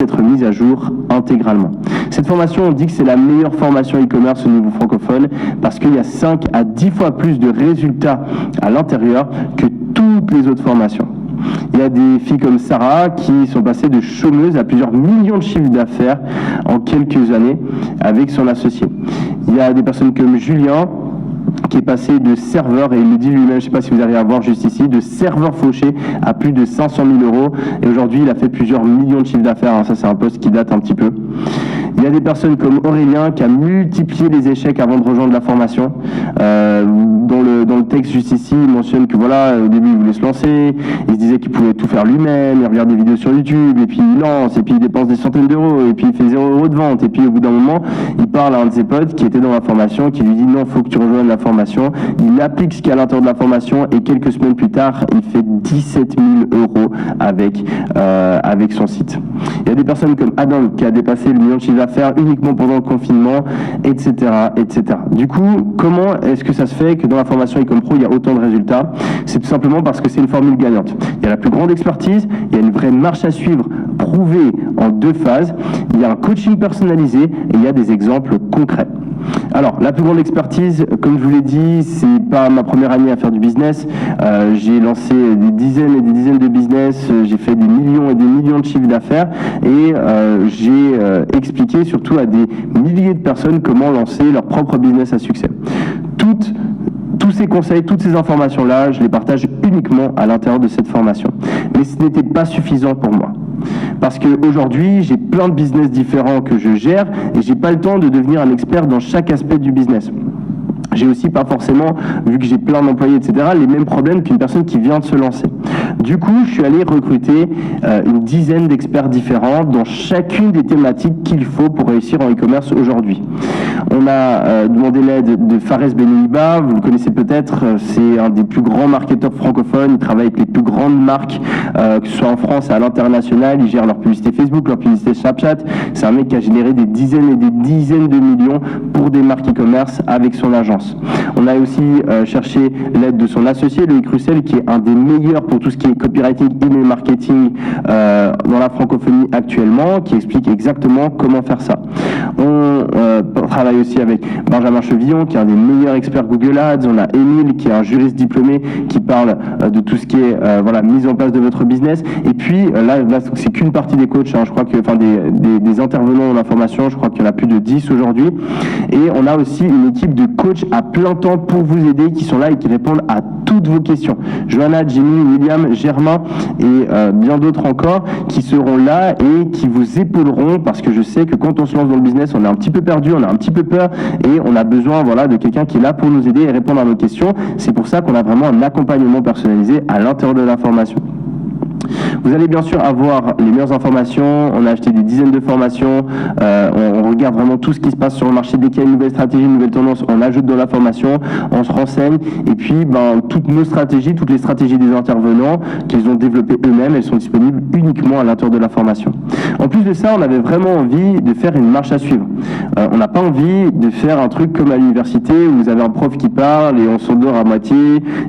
être mise à jour intégralement. Cette formation, on dit que c'est la meilleure formation e-commerce au niveau francophone parce qu'il y a 5 à 10 fois plus de résultats à l'intérieur que toutes les autres formations. Il y a des filles comme Sarah qui sont passées de chômeuse à plusieurs millions de chiffres d'affaires en quelques années avec son associé. Il y a des personnes comme Julien qui est passé de serveur, et il le dit lui-même, je ne sais pas si vous arrivez à voir juste ici, de serveur fauché à plus de 500 000 euros. Et aujourd'hui, il a fait plusieurs millions de chiffres d'affaires. Ça, c'est un poste qui date un petit peu. Il y a des personnes comme Aurélien qui a multiplié les échecs avant de rejoindre la formation. Dans le texte juste ici, il mentionne que voilà, au début, il voulait se lancer. Il se disait qu'il pouvait tout faire lui-même. Il regarde des vidéos sur YouTube, et puis il lance, et puis il dépense des centaines d'euros, et puis il fait 0 € de vente. Et puis au bout d'un moment, il parle à un de ses potes qui était dans la formation, qui lui dit non, il faut que tu rejoignes la formation. Il applique ce qu'il y a à l'intérieur de la formation et quelques semaines plus tard, il fait 17 000 € avec son site. Il y a des personnes comme Adam qui a dépassé le million de chiffre d'affaires uniquement pendant le confinement, etc., etc. Du coup, comment est-ce que ça se fait que dans la formation Ecom Pro, il y a autant de résultats? C'est tout simplement parce que c'est une formule gagnante. Il y a la plus grande expertise, il y a une vraie marche à suivre prouvée en 2 phases, il y a un coaching personnalisé et il y a des exemples concrets. Alors, la plus grande expertise, comme je vous l'ai dit, c'est pas ma première année à faire du business. J'ai lancé des dizaines et des dizaines de business, j'ai fait des millions et des millions de chiffres d'affaires et j'ai expliqué surtout à des milliers de personnes comment lancer leur propre business à succès. Tous ces conseils, toutes ces informations-là, je les partage uniquement à l'intérieur de cette formation. Mais ce n'était pas suffisant pour moi. Parce qu'aujourd'hui, j'ai plein de business différents que je gère et j'ai pas le temps de devenir un expert dans chaque aspect du business. J'ai aussi pas forcément, vu que j'ai plein d'employés, etc., les mêmes problèmes qu'une personne qui vient de se lancer. Du coup, je suis allé recruter une dizaine d'experts différents dans chacune des thématiques qu'il faut pour réussir en e-commerce aujourd'hui. On a demandé l'aide de Fares Benouiba, vous le connaissez peut-être, c'est un des plus grands marketeurs francophones, il travaille avec les plus grandes marques, que ce soit en France et à l'international, il gère leur publicité Facebook, leur publicité Snapchat. C'est un mec qui a généré des dizaines et des dizaines de millions pour des marques e-commerce avec son agence. On a aussi cherché l'aide de son associé, Loïc Russel, qui est un des meilleurs pour tout ce qui est copywriting, email marketing dans la francophonie actuellement, qui explique exactement comment faire ça. On travaille aussi avec Benjamin Chevillon, qui est un des meilleurs experts Google Ads. On a Émile, qui est un juriste diplômé, qui parle de tout ce qui est mise en place de votre business. Et puis là c'est qu'une partie des coachs, je crois que, des intervenants dans la formation, je crois qu'il y en a plus de 10 aujourd'hui. Et on a aussi une équipe de coachs à plein temps pour vous aider, qui sont là et qui répondent à toutes vos questions. Johanna, Jimmy, William, Germain et bien d'autres encore qui seront là et qui vous épauleront, parce que je sais que quand on se lance dans le business, on est un petit peu perdu, on a un petit peu peur et on a besoin de quelqu'un qui est là pour nous aider et répondre à nos questions. C'est pour ça qu'on a vraiment un accompagnement personnalisé à l'intérieur de la formation. Vous allez bien sûr avoir les meilleures informations, on a acheté des dizaines de formations, on regarde vraiment tout ce qui se passe sur le marché. Dès qu'il y a une nouvelle stratégie, une nouvelle tendance, on ajoute dans la formation, on se renseigne, et puis toutes nos stratégies, toutes les stratégies des intervenants qu'ils ont développées eux-mêmes, elles sont disponibles uniquement à l'intérieur de la formation. En plus de ça, on avait vraiment envie de faire une marche à suivre. On n'a pas envie de faire un truc comme à l'université où vous avez un prof qui parle et on s'endort à moitié,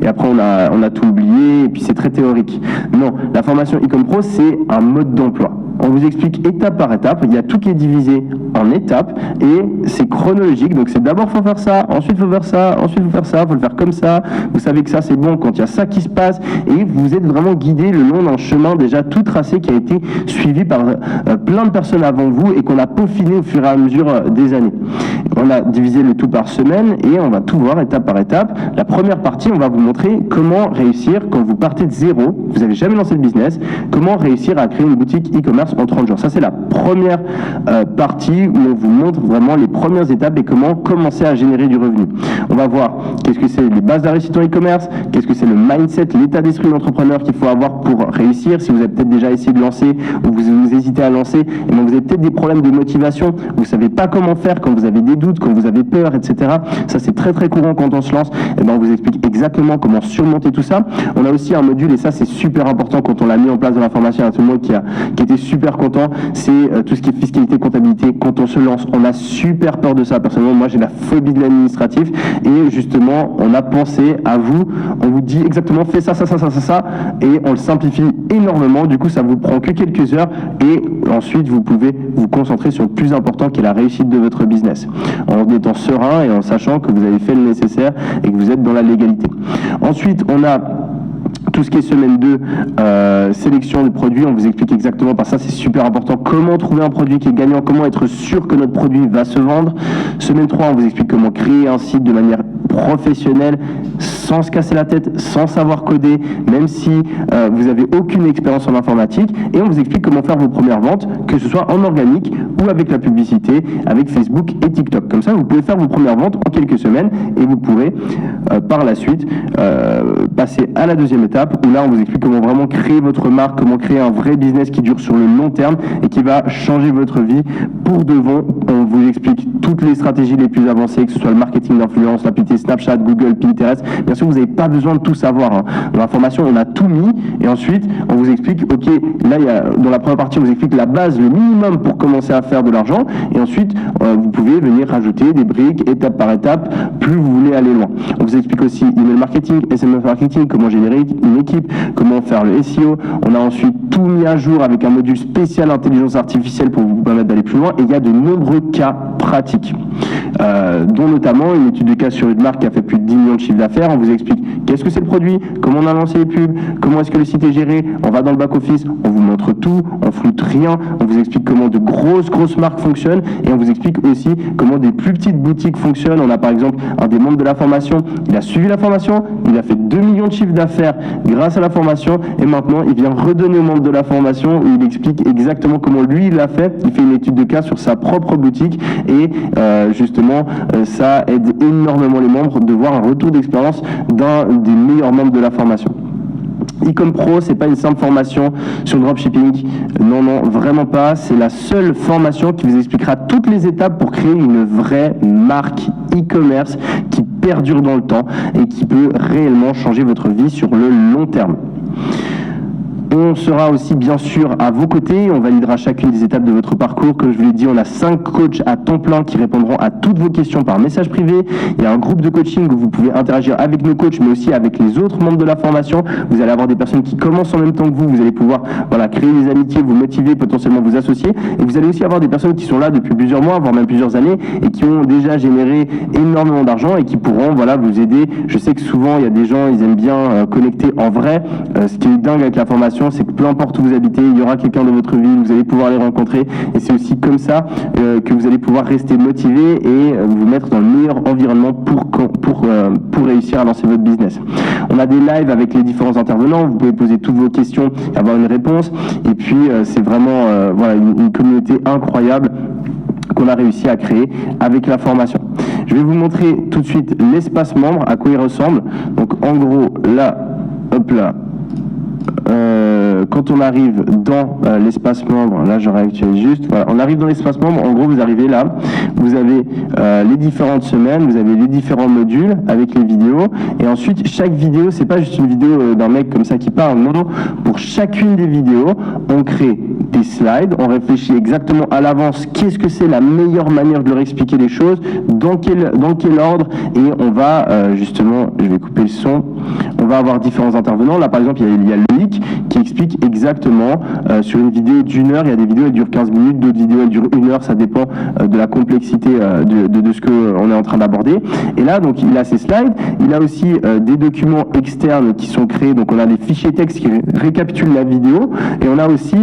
et après on a tout oublié, et puis c'est très théorique. Non, la formation Ecom Pro, c'est un mode d'emploi. On vous explique étape par étape, il y a tout qui est divisé en étapes et c'est chronologique. Donc c'est d'abord faut faire ça, ensuite faut faire ça, ensuite faut faire ça, faut le faire comme ça. Vous savez que ça c'est bon quand il y a ça qui se passe et vous êtes vraiment guidé le long d'un chemin déjà tout tracé qui a été suivi par plein de personnes avant vous et qu'on a peaufiné au fur et à mesure des années. On a divisé le tout par semaine et on va tout voir étape par étape. La première partie, on va vous montrer comment réussir quand vous partez de zéro, vous n'avez jamais lancé de business, comment réussir à créer une boutique e-commerce en 30 jours. Ça, c'est la première partie où on vous montre vraiment les premières étapes et comment commencer à générer du revenu. On va voir qu'est-ce que c'est les bases de la réussite en e-commerce, qu'est-ce que c'est le mindset, l'état d'esprit d'entrepreneur qu'il faut avoir pour réussir. Si vous avez peut-être déjà essayé de lancer ou vous hésitez à lancer, et bien vous avez peut-être des problèmes de motivation, vous ne savez pas comment faire quand vous avez des doutes, doutes, quand vous avez peur, etc. Ça, c'est très très courant quand on se lance. Et ben, on vous explique exactement comment surmonter tout ça. On a aussi un module, et ça c'est super important quand on l'a mis en place dans la formation, il y a tout le monde qui était super content, c'est tout ce qui est fiscalité, comptabilité. Quand on se lance, on a super peur de ça. Personnellement, moi j'ai la phobie de l'administratif, et justement, on a pensé à vous, on vous dit exactement fais ça, et on le simplifie énormément. Du coup, ça vous prend que quelques heures, et ensuite vous pouvez vous concentrer sur le plus important qui est la réussite de votre business, en étant serein et en sachant que vous avez fait le nécessaire et que vous êtes dans la légalité. Ensuite, on a tout ce qui est semaine 2, sélection de produits, on vous explique exactement, par ça c'est super important, comment trouver un produit qui est gagnant, comment être sûr que notre produit va se vendre. Semaine 3, on vous explique comment créer un site de manière professionnelle, sans se casser la tête, sans savoir coder, même si vous n'avez aucune expérience en informatique. Et on vous explique comment faire vos premières ventes, que ce soit en organique ou avec la publicité, avec Facebook et TikTok. Comme ça, vous pouvez faire vos premières ventes en quelques semaines, et vous pourrez par la suite passer à la deuxième étape, où là on vous explique comment vraiment créer votre marque, comment créer un vrai business qui dure sur le long terme et qui va changer votre vie pour de bon. On vous explique toutes les stratégies les plus avancées, que ce soit le marketing d'influence, la publicité Snapchat, Google, Pinterest. Bien sûr, vous n'avez pas besoin de tout savoir, hein. Dans la formation, on a tout mis, et ensuite on vous explique, ok, là dans la première partie on vous explique la base, le minimum pour commencer à faire de l'argent, et ensuite vous pouvez venir rajouter des briques étape par étape plus vous voulez aller loin. On vous explique aussi email marketing, SMS marketing, comment générer une équipe, comment faire le SEO. On a ensuite tout mis à jour avec un module spécial intelligence artificielle pour vous permettre d'aller plus loin, et il y a de nombreux cas pratiques, dont notamment une étude de cas sur une marque qui a fait plus de 10 millions de chiffre d'affaires. On vous explique qu'est-ce que c'est le produit, comment on a lancé les pubs, comment est-ce que le site est géré, on va dans le back-office, on vous montre tout, on floute rien, on vous explique comment de grosses marques fonctionnent, et on vous explique aussi comment des plus petites boutiques fonctionnent. On a par exemple un des membres de la formation, il a suivi la formation, il a fait 2 millions de chiffre d'affaires grâce à la formation, et maintenant il vient redonner aux membres de la formation où il explique exactement comment lui il l'a fait. Il fait une étude de cas sur sa propre boutique, et justement ça aide énormément les membres de voir un retour d'expérience d'un des meilleurs membres de la formation. Ecom Pro, c'est pas une simple formation sur le dropshipping, non, vraiment pas. C'est la seule formation qui vous expliquera toutes les étapes pour créer une vraie marque e-commerce qui perdure dans le temps et qui peut réellement changer votre vie sur le long terme. On sera aussi bien sûr à vos côtés, on validera chacune des étapes de votre parcours. Comme je vous l'ai dit, on a 5 coachs à temps plein qui répondront à toutes vos questions par message privé. Il y a un groupe de coaching où vous pouvez interagir avec nos coachs, mais aussi avec les autres membres de la formation. Vous allez avoir des personnes qui commencent en même temps que vous allez pouvoir créer des amitiés, vous motiver, potentiellement vous associer. Et vous allez aussi avoir des personnes qui sont là depuis plusieurs mois, voire même plusieurs années, et qui ont déjà généré énormément d'argent et qui pourront vous aider. Je sais que souvent, il y a des gens, ils aiment bien connecter en vrai. Ce qui est dingue avec la formation, c'est que peu importe où vous habitez, il y aura quelqu'un dans votre ville, vous allez pouvoir les rencontrer, et c'est aussi comme ça que vous allez pouvoir rester motivé et vous mettre dans le meilleur environnement pour réussir à lancer votre business. On a des lives avec les différents intervenants, vous pouvez poser toutes vos questions et avoir une réponse, et puis c'est vraiment une communauté incroyable qu'on a réussi à créer avec la formation. Je vais vous montrer tout de suite l'espace membre, à quoi il ressemble. Donc en gros, là, hop là, quand on arrive dans l'espace membre, là je réactualise juste, voilà, on arrive dans l'espace membre, en gros vous arrivez là, vous avez les différentes semaines, vous avez les différents modules avec les vidéos, et ensuite chaque vidéo, c'est pas juste une vidéo d'un mec comme ça qui parle, non, pour chacune des vidéos, on crée des slides, on réfléchit exactement à l'avance qu'est-ce que c'est la meilleure manière de leur expliquer les choses, dans quel ordre, et on va justement, je vais couper le son, on va avoir différents intervenants. Là par exemple il y a Loïc qui explique exactement sur une vidéo d'1 heure, il y a des vidéos elles durent 15 minutes, d'autres vidéos elles durent 1 heure, ça dépend de la complexité de ce qu'on est en train d'aborder. Et là donc il a ses slides, il a aussi des documents externes qui sont créés, donc on a des fichiers texte qui récapitulent la vidéo, et on a aussi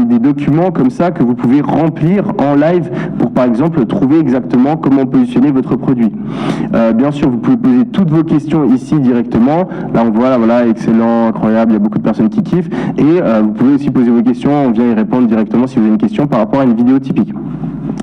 des documents comme ça que vous pouvez remplir en live pour par exemple trouver exactement comment positionner votre produit. Bien sûr vous pouvez poser toutes vos questions ici directement, là on voit excellent, incroyable, il y a beaucoup de personnes qui kiffent, et vous pouvez aussi poser vos questions, on vient y répondre directement si vous avez une question par rapport à une vidéo typique.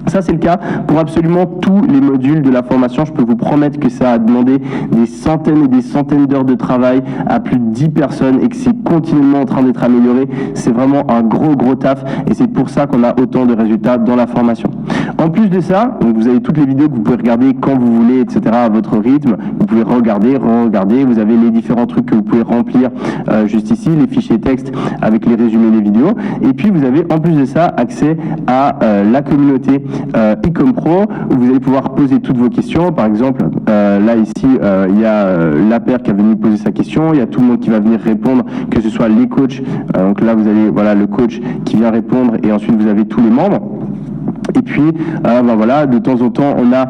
Ça c'est le cas pour absolument tous les modules de la formation, je peux vous promettre que ça a demandé des centaines et des centaines d'heures de travail à plus de 10 personnes et que c'est continuellement en train d'être amélioré. C'est vraiment un gros taf et c'est pour ça qu'on a autant de résultats dans la formation. En plus de ça, donc vous avez toutes les vidéos que vous pouvez regarder quand vous voulez, etc. à votre rythme. Vous pouvez regarder, re-regarder. Vous avez les différents trucs que vous pouvez remplir juste ici, les fichiers texte avec les résumés des vidéos. Et puis vous avez en plus de ça accès à la communauté Ecom Pro où vous allez pouvoir poser toutes vos questions. Par exemple, là ici, il y a Laper qui est venu poser sa question. Il y a tout le monde qui va venir répondre, que ce soit les coachs. Donc là, vous avez le coach qui vient répondre et ensuite vous avez tous les membres. Et puis, voilà, de temps en temps, on a,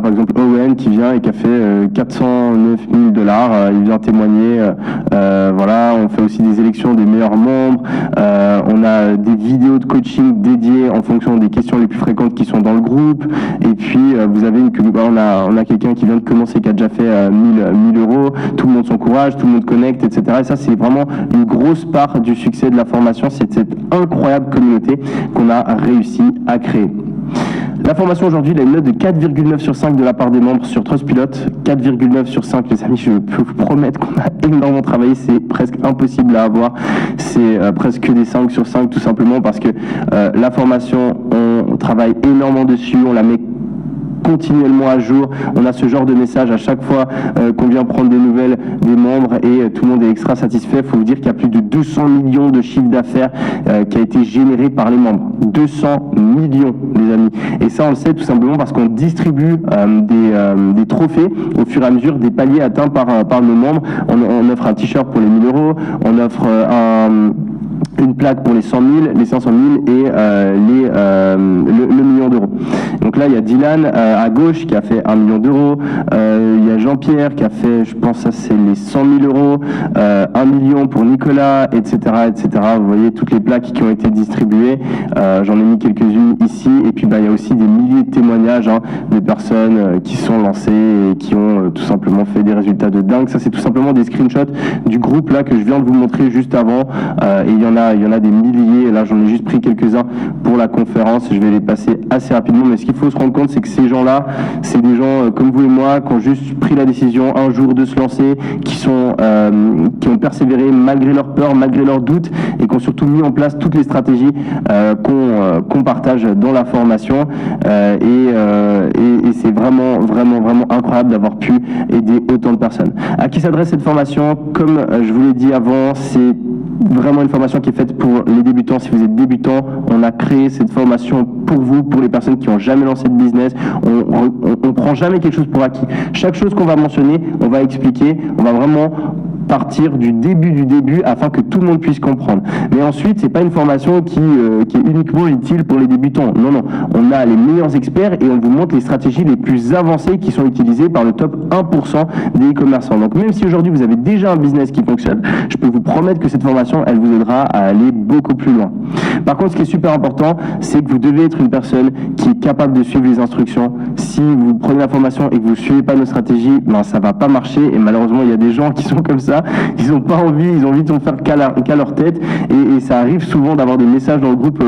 par exemple, Owen qui vient et qui a fait 409 000 $. Il vient témoigner. On fait aussi des élections des meilleurs membres. On a des vidéos de coaching dédiées en fonction des questions les plus fréquentes qui sont dans le groupe. Et puis, vous avez on a quelqu'un qui vient de commencer, qui a déjà fait 1000 €. Tout le monde s'encourage, tout le monde connecte, etc. Et ça, c'est vraiment une grosse part du succès de la formation. C'est cette incroyable communauté qu'on a réussi à créer. La formation aujourd'hui, il a une note de 4,9 sur 5 de la part des membres sur Trustpilot. 4,9 sur 5, les amis, je peux vous promettre qu'on a énormément travaillé. C'est presque impossible à avoir. C'est presque des 5 sur 5, tout simplement parce que la formation, on travaille énormément dessus, on la met continuellement à jour. On a ce genre de message à chaque fois qu'on vient prendre des nouvelles des membres et tout le monde est extra satisfait. Il faut vous dire qu'il y a plus de 200 millions de chiffre d'affaires qui a été généré par les membres. 200 millions, les amis. Et ça, on le sait tout simplement parce qu'on distribue des trophées au fur et à mesure des paliers atteints par nos membres. On offre un t-shirt pour les 1000 €, on offre une plaque pour les 100 000, les 500 000 et le million d'euros. Donc là, il y a Dylan à gauche qui a fait 1 million d'euros. Il y a Jean-Pierre qui a fait, je pense, ça c'est les 100 000 €, 1 million pour Nicolas, etc., etc. Vous voyez toutes les plaques qui ont été distribuées. J'en ai mis quelques-unes ici. Et puis, il y a aussi des milliers de témoignages de personnes qui sont lancées et qui ont tout simplement fait des résultats de dingue. Ça, c'est tout simplement des screenshots du groupe là que je viens de vous montrer juste avant. Et il y en a des milliers. Là, j'en ai juste pris quelques-uns pour la conférence. Je vais les passer assez rapidement. Mais ce qu'il faut se rendre compte, c'est que ces gens-là, c'est des gens comme vous et moi qui ont juste pris la décision un jour de se lancer, qui ont persévéré malgré leur peur, malgré leurs doutes et qui ont surtout mis en place toutes les stratégies qu'on partage dans la formation. Et c'est vraiment incroyable d'avoir pu aider autant de personnes. À qui s'adresse cette formation? Comme je vous l'ai dit avant, c'est vraiment une formation qui est faite pour les débutants. Si vous êtes débutant, on a créé cette formation pour vous, pour les personnes qui n'ont jamais lancé de business. On prend jamais quelque chose pour acquis. Chaque chose qu'on va mentionner, on va expliquer, on va vraiment partir du début afin que tout le monde puisse comprendre. Mais ensuite, c'est pas une formation qui est uniquement utile pour les débutants. Non. On a les meilleurs experts et on vous montre les stratégies les plus avancées qui sont utilisées par le top 1% des e-commerçants. Donc même si aujourd'hui vous avez déjà un business qui fonctionne, je peux vous promettre que cette formation, elle vous aidera à aller beaucoup plus loin. Par contre, ce qui est super important, c'est que vous devez être une personne qui est capable de suivre les instructions. Si vous prenez la formation et que vous ne suivez pas nos stratégies, ça va pas marcher. Et malheureusement, il y a des gens qui sont comme ça. Ils n'ont pas envie, ils ont envie de faire qu'à leur tête. Et ça arrive souvent d'avoir des messages dans le groupe.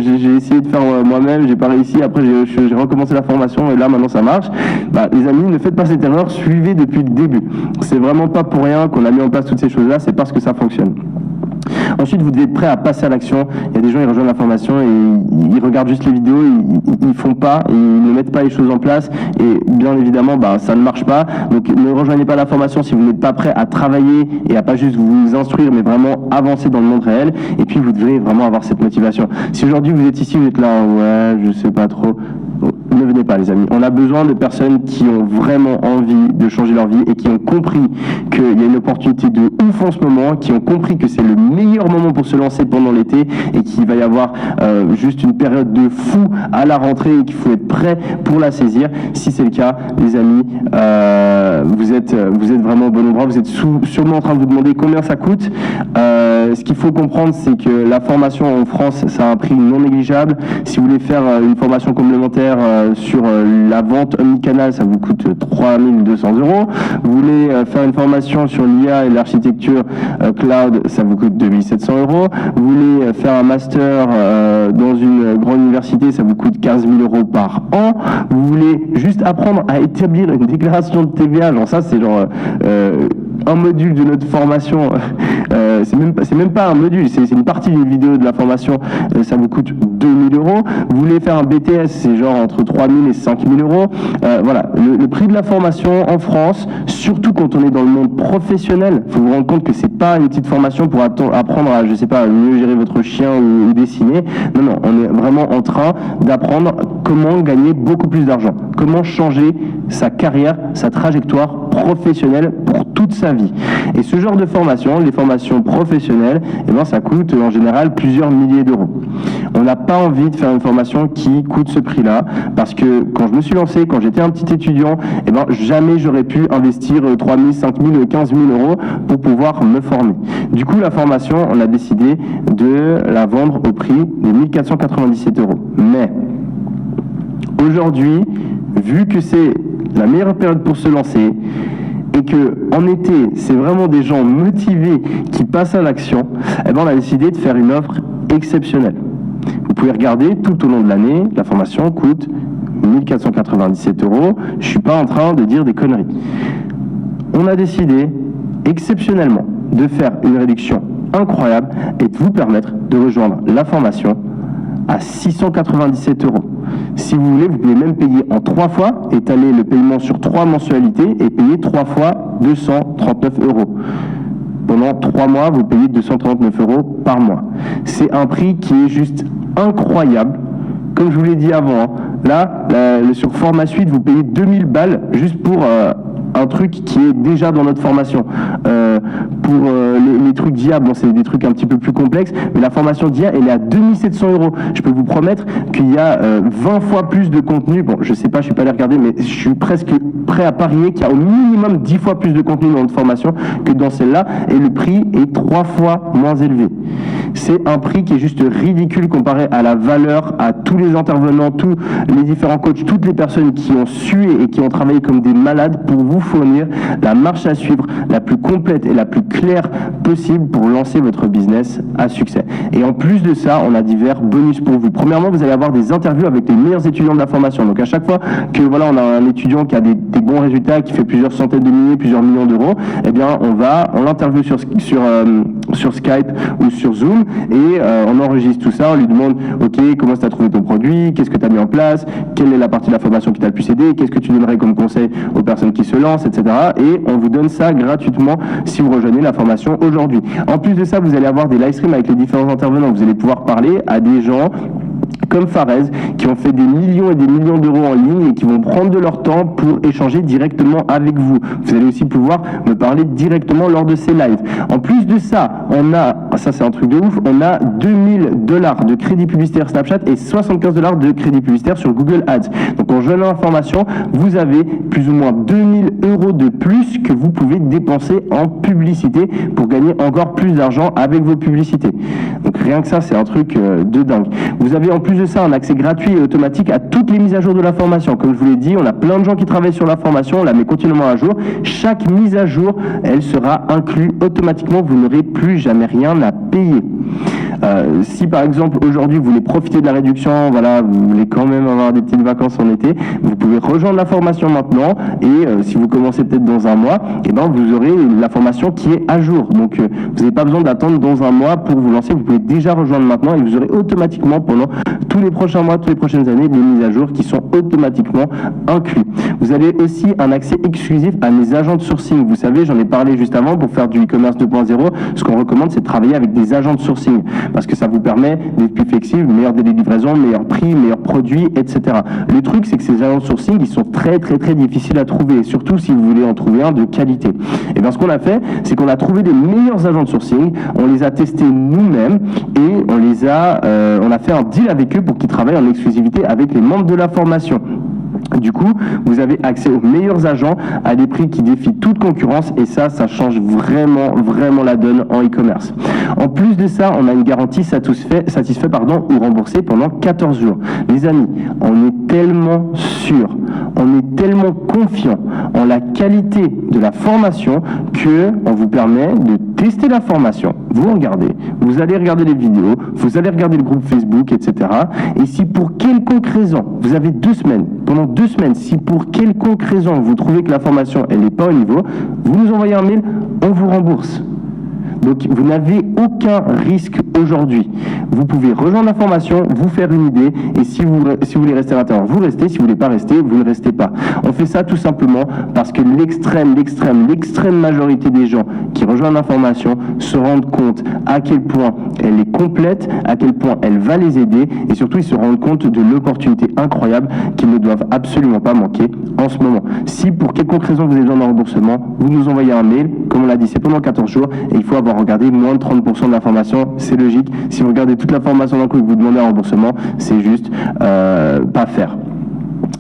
J'ai essayé de faire moi-même, j'ai pas réussi. Après, j'ai recommencé la formation et là, maintenant, ça marche. Les amis, ne faites pas cette erreur. Suivez depuis le début. C'est vraiment pas pour rien qu'on a mis en place toutes ces choses-là. C'est parce que ça fonctionne. Ensuite, vous devez être prêt à passer à l'action. Il y a des gens, ils rejoignent la formation et ils regardent juste les vidéos, ils font pas, ils ne mettent pas les choses en place et bien évidemment, ça ne marche pas. Donc, ne rejoignez pas la formation si vous n'êtes pas prêt à travailler et à pas juste vous instruire, mais vraiment avancer dans le monde réel. Et puis, vous devez vraiment avoir cette motivation. Si aujourd'hui vous êtes ici, vous êtes là, ouais, je sais pas trop. Ne venez pas, les amis. On a besoin de personnes qui ont vraiment envie de changer leur vie et qui ont compris qu'il y a une opportunité de ouf en ce moment, qui ont compris que c'est le meilleur moment pour se lancer pendant l'été et qu'il va y avoir juste une période de fou à la rentrée et qu'il faut être prêt pour la saisir. Si c'est le cas, les amis, vous êtes vraiment au bon endroit. Vous êtes sûrement en train de vous demander combien ça coûte. Ce qu'il faut comprendre, c'est que la formation en France, ça a un prix non négligeable. Si vous voulez faire une formation complémentaire sur la vente omnicanal, ça vous coûte 3 200 €. Vous voulez faire une formation sur l'IA et l'architecture cloud, ça vous coûte 2700 €. Vous voulez faire un master dans une grande université, ça vous coûte 15 000 € par an. Vous voulez juste apprendre à établir une déclaration de TVA, genre ça c'est genre un module de notre formation, c'est même pas un module, c'est une partie d'une vidéo de la formation, ça vous coûte 2 000 €. Vous voulez faire un BTS, c'est genre entre 3 000 et 5 000 €. Voilà, le prix de la formation en France, surtout quand on est dans le monde professionnel, il faut vous rendre compte que c'est pas une petite formation pour apprendre à, je sais pas, mieux gérer votre chien ou dessiner. Non, non, on est vraiment en train d'apprendre comment gagner beaucoup plus d'argent, comment changer sa carrière, sa trajectoire professionnelle pour toute sa vie. Et ce genre de formation, les formations professionnelles, eh ben, ça coûte en général plusieurs milliers d'euros. On n'a pas envie de faire une formation qui coûte ce prix-là, parce que quand je me suis lancé, quand j'étais un petit étudiant, eh ben, jamais j'aurais pu investir 3 000, 5 000, 15 000 € pour pouvoir me former. Du coup, la formation, on a décidé de la vendre au prix de 1 497 €. Mais aujourd'hui, vu que c'est la meilleure période pour se lancer, et que en été, c'est vraiment des gens motivés qui passent à l'action, eh ben on a décidé de faire une offre exceptionnelle. Vous pouvez regarder tout au long de l'année, la formation coûte 1 497 €. Je ne suis pas en train de dire des conneries. On a décidé exceptionnellement de faire une réduction incroyable et de vous permettre de rejoindre la formation à 697 €. Si vous voulez, vous pouvez même payer en 3 fois, étaler le paiement sur 3 mensualités et payer 3 fois 239 €. Pendant 3 mois, vous payez 239 € par mois. C'est un prix qui est juste incroyable. Comme je vous l'ai dit avant, là, sur Format Suite, vous payez 2000 balles juste pour un truc qui est déjà dans notre formation. Pour les trucs d'IA, bon, c'est des trucs un petit peu plus complexes, mais la formation d'IA, elle est à 2700 €. Je peux vous promettre qu'il y a 20 fois plus de contenu. Bon, je sais pas, je suis pas allé regarder, mais je suis presque prêt à parier qu'il y a au minimum 10 fois plus de contenu dans notre formation que dans celle-là, et le prix est 3 fois moins élevé. C'est un prix qui est juste ridicule comparé à la valeur, à tous les intervenants, tous les différents coachs, toutes les personnes qui ont sué et qui ont travaillé comme des malades pour vous fournir la marche à suivre la plus complète et la plus claire possible pour lancer votre business à succès. Et en plus de ça, on a divers bonus pour vous. Premièrement, vous allez avoir des interviews avec les meilleurs étudiants de la formation. Donc à chaque fois que voilà, on a un étudiant qui a des bons résultats, qui fait plusieurs centaines de milliers, plusieurs millions d'euros, eh bien on l'interviewe sur Skype ou sur Zoom et on enregistre tout ça, on lui demande ok, comment tu as trouvé ton produit, qu'est-ce que tu as mis en place, quelle est la partie de la formation qui t'a le plus aidé, qu'est-ce que tu donnerais comme conseil aux personnes qui se lancent, etc. Et on vous donne ça gratuitement si vous rejoignez la formation aujourd'hui. En plus de ça, vous allez avoir des live streams avec les différents intervenants, vous allez pouvoir parler à des gens comme Fares, qui ont fait des millions et des millions d'euros en ligne et qui vont prendre de leur temps pour échanger directement avec vous. Vous allez aussi pouvoir me parler directement lors de ces lives. En plus de ça, ça c'est un truc de ouf, on a 2000 $ de crédit publicitaire Snapchat et 75 $ de crédit publicitaire sur Google Ads. Donc en joignant l'information, vous avez plus ou moins 2000 € de plus que vous pouvez dépenser en publicité pour gagner encore plus d'argent avec vos publicités. Donc rien que ça, c'est un truc de dingue. Vous avez en plus de ça un accès gratuit et automatique à toutes les mises à jour de la formation. Comme je vous l'ai dit, on a plein de gens qui travaillent sur la formation, on la met continuellement à jour. Chaque mise à jour, elle sera inclue automatiquement, vous n'aurez plus jamais rien à payer. Si par exemple aujourd'hui vous voulez profiter de la réduction, voilà, vous voulez quand même avoir des petites vacances en été, vous pouvez rejoindre la formation maintenant et si vous commencez peut-être dans un mois, eh ben, vous aurez la formation qui est à jour. Donc vous n'avez pas besoin d'attendre dans un mois pour vous lancer, vous pouvez déjà rejoindre maintenant et vous aurez automatiquement pendant tous les prochains mois, toutes les prochaines années, des mises à jour qui sont automatiquement inclus. Vous avez aussi un accès exclusif à mes agents de sourcing. Vous savez, j'en ai parlé juste avant, pour faire du e-commerce 2.0, ce qu'on recommande, c'est de travailler avec des agents de sourcing parce que ça vous permet d'être plus flexible, meilleur délai de livraison, meilleur prix, meilleurs produits, etc. Le truc, c'est que ces agents de sourcing, ils sont très difficiles à trouver, surtout si vous voulez en trouver un de qualité. Et bien, ce qu'on a fait, c'est qu'on a trouvé des meilleurs agents de sourcing, on les a testés nous-mêmes et on a fait un deal avec eux pour qu'ils travaillent en exclusivité avec les membres de la formation. Du coup, vous avez accès aux meilleurs agents à des prix qui défient toute concurrence et ça change vraiment la donne en e-commerce. En plus de ça, on a une garantie satisfait ou remboursée pendant 14 jours. Les amis, on est tellement sûr, on est tellement confiant en la qualité de la formation que on vous permet de tester la formation vous regardez, vous allez regarder les vidéos, vous allez regarder le groupe Facebook, etc. Et si pour quelconque raison, vous avez 2 semaines, pendant 2 semaines, si pour quelconque raison vous trouvez que la formation elle n'est pas au niveau, vous nous envoyez un mail, on vous rembourse. Donc vous n'avez aucun risque aujourd'hui. Vous pouvez rejoindre la formation, vous faire une idée, et si vous voulez rester à l'intérieur, vous restez. Si vous ne voulez pas rester, vous ne restez pas. On fait ça tout simplement parce que l'extrême majorité des gens qui rejoignent la formation se rendent compte à quel point elle est complète, à quel point elle va les aider, et surtout ils se rendent compte de l'opportunité incroyable qu'ils ne doivent absolument pas manquer en ce moment. Si pour quelconque raison vous avez besoin d'un remboursement, vous nous envoyez un mail, comme on l'a dit, c'est pendant 14 jours, et il faut avoir regardé moins de 30% de la formation, c'est logique. Si vous regardez toute la formation d'un coup et que vous demandez un remboursement, c'est juste pas faire.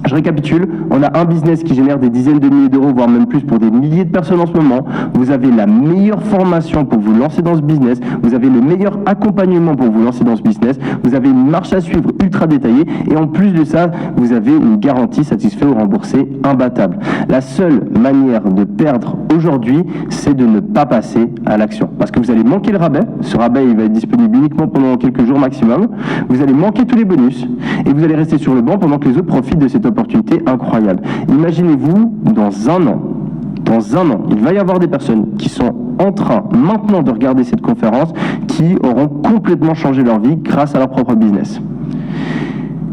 Je récapitule, on a un business qui génère des dizaines de milliers d'euros, voire même plus pour des milliers de personnes en ce moment. Vous avez la meilleure formation pour vous lancer dans ce business. Vous avez le meilleur accompagnement pour vous lancer dans ce business. Vous avez une marche à suivre ultra détaillée. Et en plus de ça, vous avez une garantie satisfait ou remboursée imbattable. La seule manière de perdre aujourd'hui, c'est de ne pas passer à l'action. Parce que vous allez manquer le rabais. Ce rabais, il va être disponible uniquement pendant quelques jours maximum. Vous allez manquer tous les bonus. Et vous allez rester sur le banc pendant que les autres profitent de cette opportunité incroyable. Imaginez-vous, dans un an, il va y avoir des personnes qui sont en train maintenant de regarder cette conférence qui auront complètement changé leur vie grâce à leur propre business.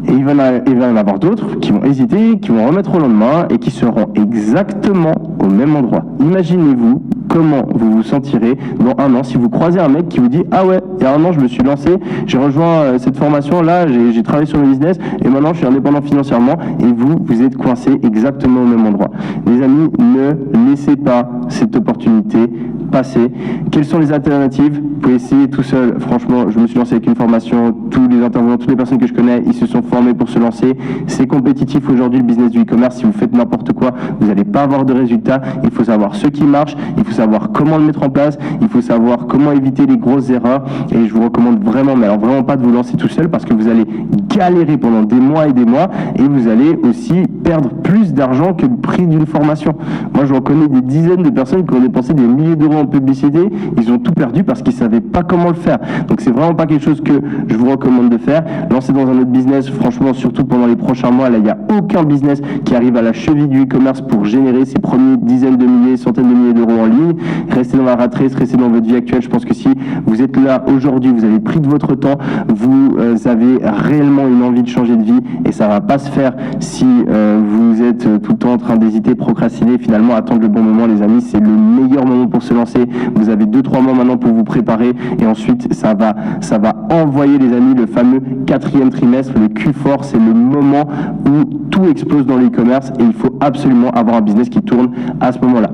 Et il va y en avoir d'autres qui vont hésiter, qui vont remettre au lendemain et qui seront exactement au même endroit. Imaginez-vous comment vous vous sentirez dans un an si vous croisez un mec qui vous dit « Ah ouais, il y a un an je me suis lancé, j'ai rejoint cette formation, là j'ai travaillé sur le business et maintenant je suis indépendant financièrement » et vous êtes coincé exactement au même endroit. Les amis, ne laissez pas cette opportunité passer. Quelles sont les alternatives? Vous pouvez essayer tout seul. Franchement, je me suis lancé avec une formation, tous les intervenants, toutes les personnes que je connais, ils se sont formés pour se lancer. C'est compétitif aujourd'hui le business du e-commerce. Si vous faites n'importe quoi, vous n'allez pas avoir de résultats. Il faut savoir ce qui marche, il faut savoir comment le mettre en place, il faut savoir comment éviter les grosses erreurs. Et je vous recommande vraiment, mais alors vraiment pas de vous lancer tout seul parce que vous allez galérer pendant des mois et vous allez aussi perdre plus d'argent que le prix d'une formation. Moi, je reconnais des dizaines de personnes qui ont dépensé des milliers d'euros en publicité, ils ont tout perdu parce qu'ils ne savaient pas comment le faire. Donc c'est vraiment pas quelque chose que je vous recommande de faire. Lancer dans un autre business, franchement, surtout pendant les prochains mois, là, il n'y a aucun business qui arrive à la cheville du e-commerce pour générer ses premiers dizaines de milliers, centaines de milliers d'euros en ligne. Restez dans la rat race, restez dans votre vie actuelle. Je pense que si vous êtes là aujourd'hui, vous avez pris de votre temps, vous avez réellement une envie de changer de vie et ça va pas se faire si vous êtes tout le temps en train d'hésiter, procrastiner, finalement attendre le bon moment. Les amis, c'est le meilleur moment pour se lancer. Vous avez 2-3 mois maintenant pour vous préparer et ensuite ça va envoyer, les amis, le fameux 4e trimestre, le Q4, c'est le moment où tout explose dans l'e-commerce et il faut absolument avoir un business qui tourne à ce moment-là.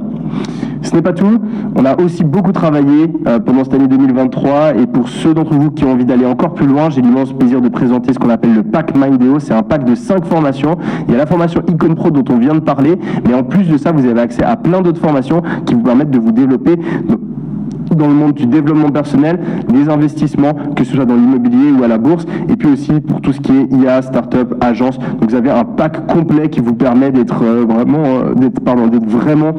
Ce n'est pas tout, on a aussi beaucoup travaillé pendant cette année 2023 et pour ceux d'entre vous qui ont envie d'aller encore plus loin, j'ai l'immense plaisir de présenter ce qu'on appelle le pack Mindeo. C'est un pack de 5 formations. Il y a la formation Icon Pro dont on vient de parler, mais en plus de ça, vous avez accès à plein d'autres formations qui vous permettent de vous développer dans le monde du développement personnel, des investissements, que ce soit dans l'immobilier ou à la bourse, et puis aussi pour tout ce qui est IA, start-up, agence. Donc vous avez un pack complet qui vous permet d'être vraiment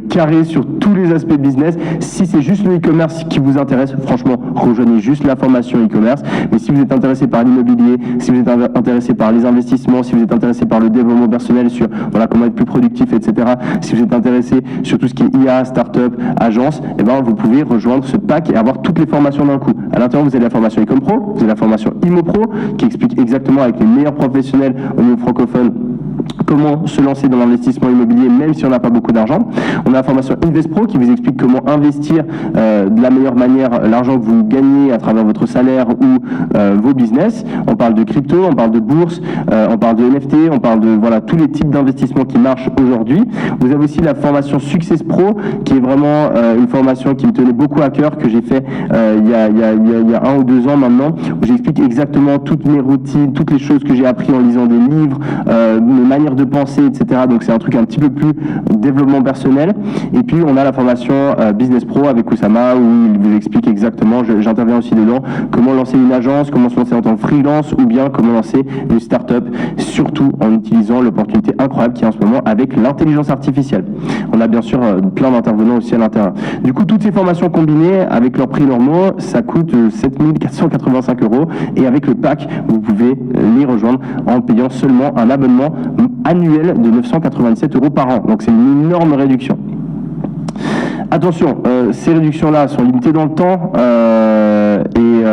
carré sur tous les aspects business. Si c'est juste le e-commerce qui vous intéresse, franchement, rejoignez juste la formation e-commerce. Mais si vous êtes intéressé par l'immobilier, si vous êtes intéressé par les investissements, si vous êtes intéressé par le développement personnel sur comment être plus productif, etc., si vous êtes intéressé sur tout ce qui est IA, start-up, agence, vous pouvez rejoindre ce pack et avoir toutes les formations d'un coup. À l'intérieur, vous avez la formation Ecom Pro, vous avez la formation Imo Pro qui explique exactement avec les meilleurs professionnels au niveau francophone comment se lancer dans l'investissement immobilier même si on n'a pas beaucoup d'argent. On a la formation Invest Pro qui vous explique comment investir de la meilleure manière l'argent que vous gagnez à travers votre salaire ou vos business. On parle de crypto, on parle de bourse, on parle de NFT, on parle de tous les types d'investissements qui marchent aujourd'hui. Vous avez aussi la formation Success Pro qui est vraiment une formation qui me tenait beaucoup à cœur, que j'ai fait il y a 1 ou 2 ans maintenant, où j'explique exactement toutes mes routines, toutes les choses que j'ai appris en lisant des livres, mes manière de penser, etc. Donc c'est un truc un petit peu plus développement personnel. Et puis on a la formation Business Pro avec Oussama où il vous explique exactement, j'interviens aussi dedans, comment lancer une agence, comment se lancer en tant que freelance ou bien comment lancer une start-up, surtout en utilisant l'opportunité incroyable qu'il y a en ce moment avec l'intelligence artificielle. On a bien sûr plein d'intervenants aussi à l'intérieur. Du coup, toutes ces formations combinées avec leurs prix normaux, ça coûte 7 485 € et avec le pack, vous pouvez les rejoindre en payant seulement un abonnement annuel de 997 € par an. Donc c'est une énorme réduction. Attention, ces réductions-là sont limitées dans le temps et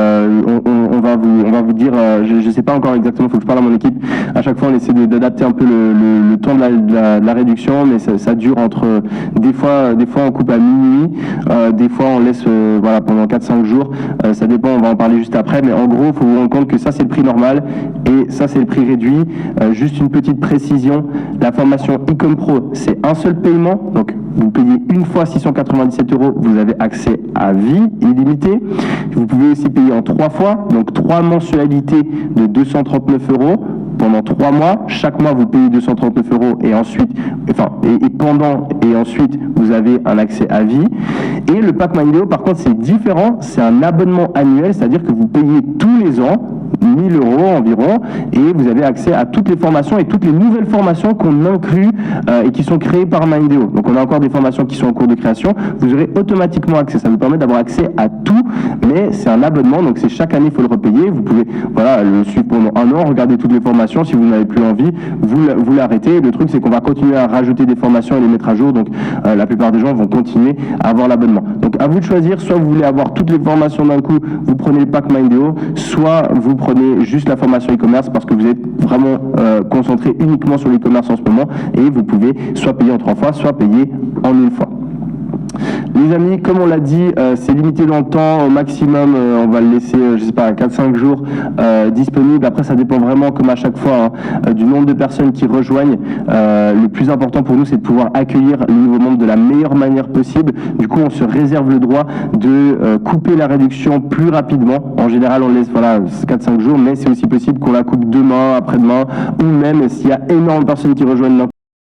on va vous dire, je ne sais pas encore exactement, il faut que je parle à mon équipe. À chaque fois, on essaie d'adapter un peu le temps de la réduction, mais ça dure entre des fois on coupe à minuit, des fois on laisse voilà pendant 4-5 jours. Ça dépend, on va en parler juste après, mais en gros, il faut vous rendre compte que ça c'est le prix normal et ça c'est le prix réduit. Juste une petite précision, la formation Ecom Pro, c'est un seul paiement, donc vous payez une fois 697 €, vous avez accès à vie illimité. Vous pouvez aussi payer en 3 fois, donc 3 mensualités de 239 € pendant 3 mois. Chaque mois, vous payez 239 € et ensuite, et ensuite, vous avez un accès à vie. Et le pack MyIdéo, par contre, c'est différent. C'est un abonnement annuel, c'est-à-dire que vous payez tous les ans 1000 € environ et vous avez accès à toutes les formations et toutes les nouvelles formations qu'on inclut et qui sont créées par MyIdéo. Donc on a encore des formations qui sont en cours de création, vous aurez automatiquement accès, ça vous permet d'avoir accès à tout, mais c'est un abonnement, donc c'est chaque année il faut le repayer, vous pouvez le suivre pendant 1 an, regarder toutes les formations, si vous n'avez plus envie, vous l'arrêtez. Le truc c'est qu'on va continuer à rajouter des formations et les mettre à jour, donc la plupart des gens vont continuer à avoir l'abonnement. Donc à vous de choisir, soit vous voulez avoir toutes les formations d'un coup, vous prenez le pack MyIdéo, soit vous prenez juste la formation e-commerce parce que vous êtes vraiment concentré uniquement sur l'e-commerce en ce moment et vous pouvez soit payer en 3 fois, soit payer en 1 fois. Les amis, comme on l'a dit, c'est limité dans le temps, au maximum, on va le laisser, je sais pas, 4-5 jours disponible. Après, ça dépend vraiment, comme à chaque fois, du nombre de personnes qui rejoignent. Le plus important pour nous, c'est de pouvoir accueillir le nouveau membre de la meilleure manière possible. Du coup, on se réserve le droit de couper la réduction plus rapidement. En général, on laisse 4-5 jours, mais c'est aussi possible qu'on la coupe demain, après-demain, ou même s'il y a énormément de personnes qui rejoignent